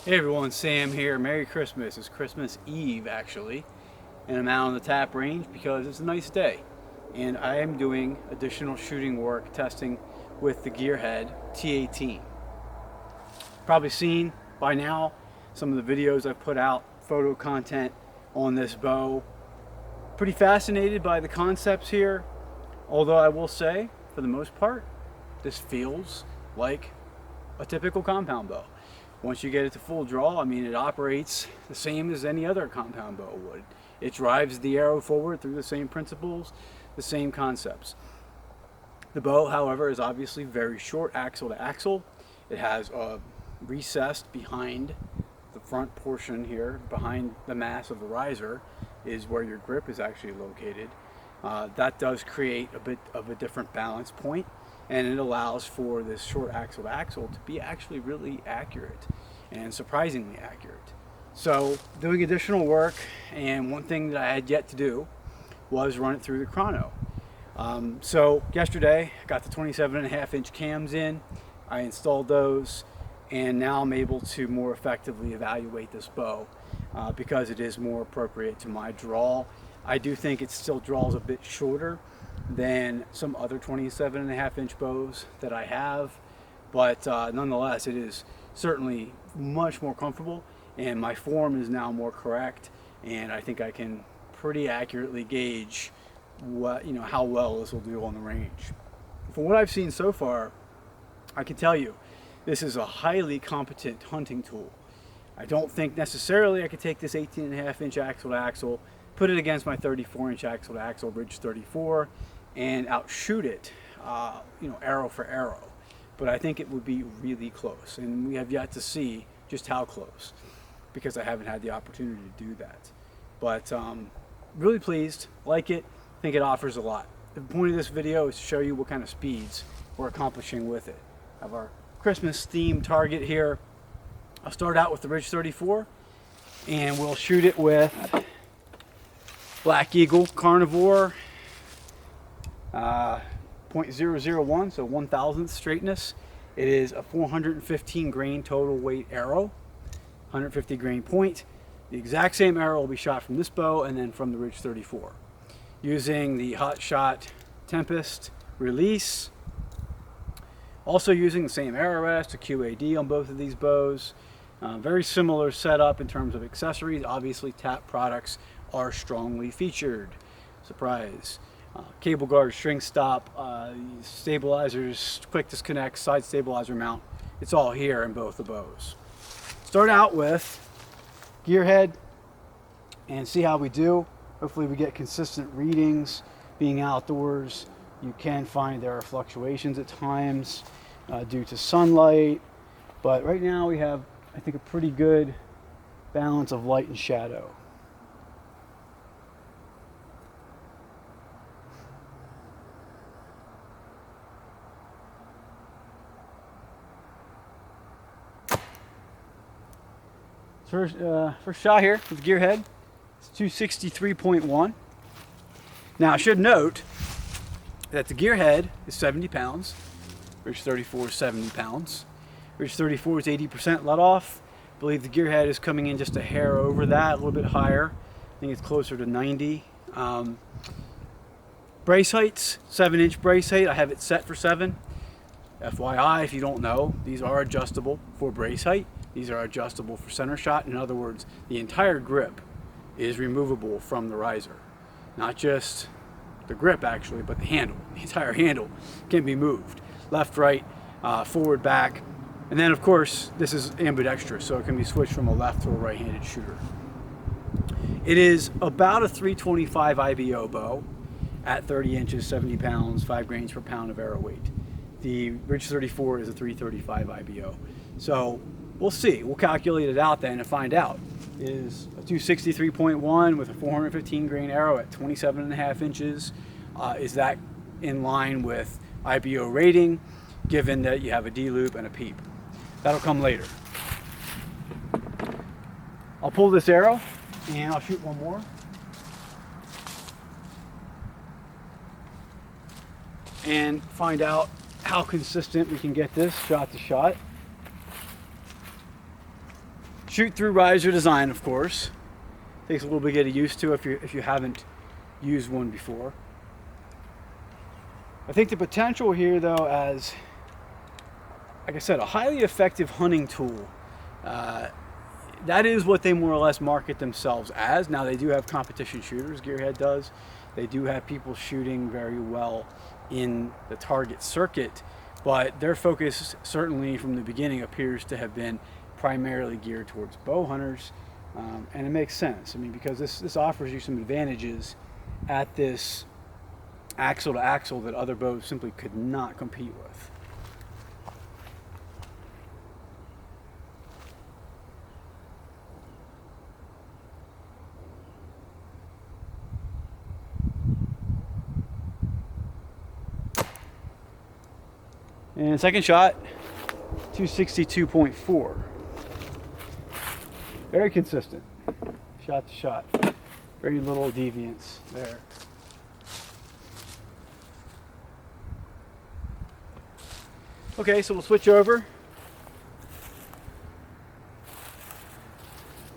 Hey everyone, Sam here. Merry Christmas. It's Christmas Eve actually, and I'm out on the tap range because it's a nice day. And I am doing additional shooting work testing with the Gearhead T18. Probably seen by now some of the videos I've put out, photo content on this bow. Pretty fascinated by the concepts here, although I will say, for the most part, this feels like a typical compound bow. Once you get it to full draw, I mean, it operates the same as any other compound bow would. It drives the arrow forward through the same principles, the same concepts. The bow, however, is obviously very short axle to axle. It has recessed behind the front portion here, behind the mass of the riser, is where your grip is actually located. That does create a bit of a different balance point, and it allows for this short axle to axle to be actually really accurate and surprisingly accurate. So doing additional work, and one thing that I had yet to do was run it through the chrono. So yesterday I got the 27.5-inch cams in, I installed those, and now I'm able to more effectively evaluate this bow because it is more appropriate to my draw. I do think it still draws a bit shorter than some other 27.5-inch bows that I have, but nonetheless it is certainly much more comfortable, and my form is now more correct, and I think I can pretty accurately gauge what, how well this will do on the range. From what I've seen so far, I can tell you this is a highly competent hunting tool. I don't think necessarily I could take this 18.5-inch axle to axle, put it against my 34-inch axle to axle Ridge 34, and outshoot it, arrow for arrow. But I think it would be really close, and we have yet to see just how close, because I haven't had the opportunity to do that. But really pleased, like it, think it offers a lot. The point of this video is to show you what kind of speeds we're accomplishing with it. I have our Christmas themed target here. I'll start out with the Ridge 34, and we'll shoot it with Black Eagle Carnivore 0.001, so 1,000th straightness. It is a 415 grain total weight arrow, 150 grain point. The exact same arrow will be shot from this bow and then from the Ridge 34, using the Hot Shot Tempest release. Also using the same arrow rest, a QAD on both of these bows. Very similar setup in terms of accessories. Obviously, TAP products are strongly featured. Surprise. Cable guard, string stop, stabilizers, quick disconnect, side stabilizer mount. It's all here in both the bows. Start out with Gearhead and see how we do. Hopefully we get consistent readings. Being outdoors, you can find there are fluctuations at times due to sunlight, but right now we have, I think, a pretty good balance of light and shadow. First shot here with Gearhead. It's 263.1. Now I should note that the Gearhead is 70 pounds. Ridge 34 is 70 pounds. Ridge 34 is 80% let off. I believe the Gearhead is coming in just a hair over that, a little bit higher. I think it's closer to 90. Brace heights, 7-inch brace height. I have it set for 7. FYI, if you don't know, these are adjustable for brace height. These are adjustable for center shot. In other words, the entire grip is removable from the riser. Not just the grip actually, but the handle. The entire handle can be moved. Left, right, forward, back. And then of course, this is ambidextrous, so it can be switched from a left to a right-handed shooter. It is about a 325 IBO bow at 30 inches, 70 pounds, 5 grains per pound of arrow weight. The Ridge 34 is a 335 IBO. So we'll see. We'll calculate it out then and find out. It is a 263.1 with a 415 grain arrow at 27.5 inches. Is that in line with IBO rating, given that you have a D-loop and a peep? That'll come later. I'll pull this arrow and I'll shoot one more. And find out how consistent we can get this shot to shot. Shoot through riser design, of course. Takes a little bit to get used to if you haven't used one before. I think the potential here, though, as like I said, a highly effective hunting tool. That is what they more or less market themselves as. Now, they do have competition shooters, Gearhead does. They do have people shooting very well in the target circuit, but their focus certainly from the beginning appears to have been primarily geared towards bow hunters, and it makes sense. I mean, because this offers you some advantages at this axle to axle that other bows simply could not compete with. And second shot, 262.4. Very consistent, shot to shot. Very little deviance there. Okay, so we'll switch over.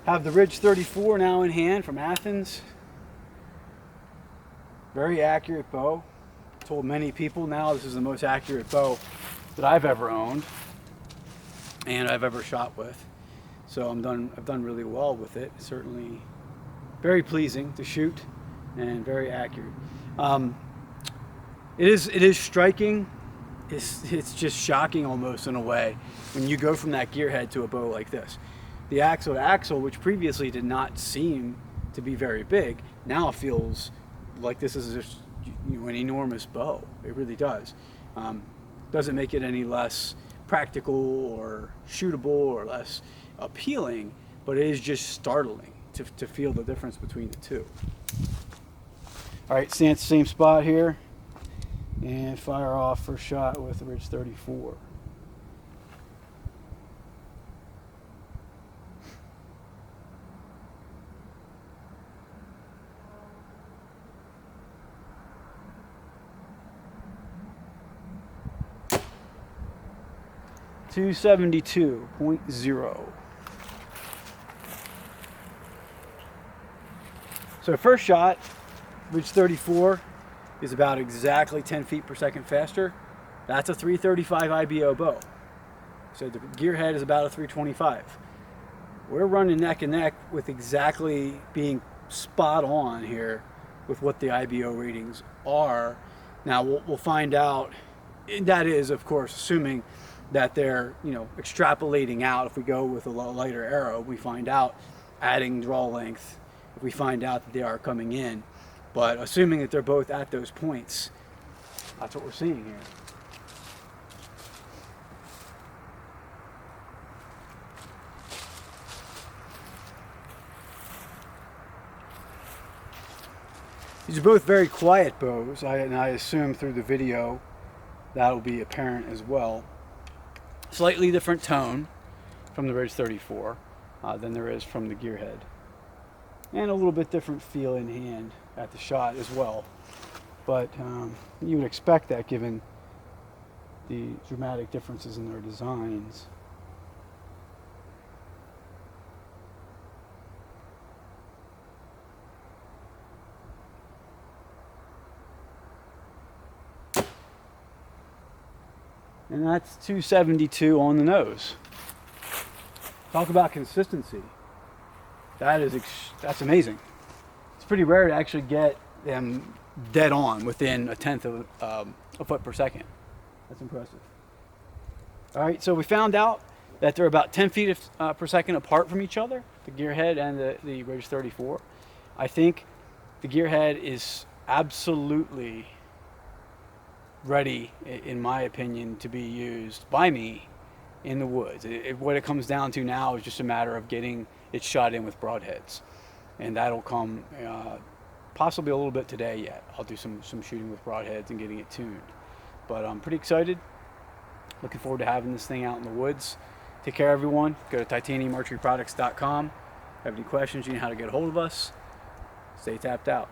Have the Ridge 34 now in hand from Athens. Very accurate bow. Told many people now this is the most accurate bow that I've ever owned and I've ever shot with. So I've done really well with it. Certainly very pleasing to shoot and very accurate. It is striking. It's just shocking almost in a way when you go from that gearhead to a bow like this. The axle to axle, which previously did not seem to be very big, now feels like this is just an enormous bow. It really does. Doesn't make it any less practical or shootable or less appealing, but it is just startling to feel the difference between the two. All right, stand at the same spot here and fire off first shot with the Ridge 34. .272.0. So first shot, Ridge 34 is about exactly 10 feet per second faster. That's a 335 IBO bow. So the gearhead is about a 325. We're running neck and neck with exactly being spot on here with what the IBO ratings are. Now we'll find out. That is, of course, assuming that they're extrapolating out. If we go with a lighter arrow, we find out adding draw length, if we find out that they are coming in. But assuming that they're both at those points, that's what we're seeing here. These are both very quiet bows, and I assume through the video that'll be apparent as well. Slightly different tone from the Ridge 34 than there is from the gearhead, and a little bit different feel in hand at the shot as well, but you would expect that given the dramatic differences in their designs. And that's 272 on the nose. Talk about consistency. That's amazing. It's pretty rare to actually get them dead on within a tenth of a foot per second. That's impressive. All right, so we found out that they're about 10 feet per second apart from each other, the gearhead and the Ridge 34. I think the gearhead is absolutely ready, in my opinion, to be used by me in the woods. What it comes down to now is just a matter of getting it shot in with broadheads, and that'll come possibly a little bit today yet. I'll do some shooting with broadheads and getting it tuned, but I'm pretty excited. Looking forward to having this thing out in the woods. Take care, everyone. Go to titaniumarcheryproducts.com. Have any questions, you know how to get a hold of us. Stay tapped out.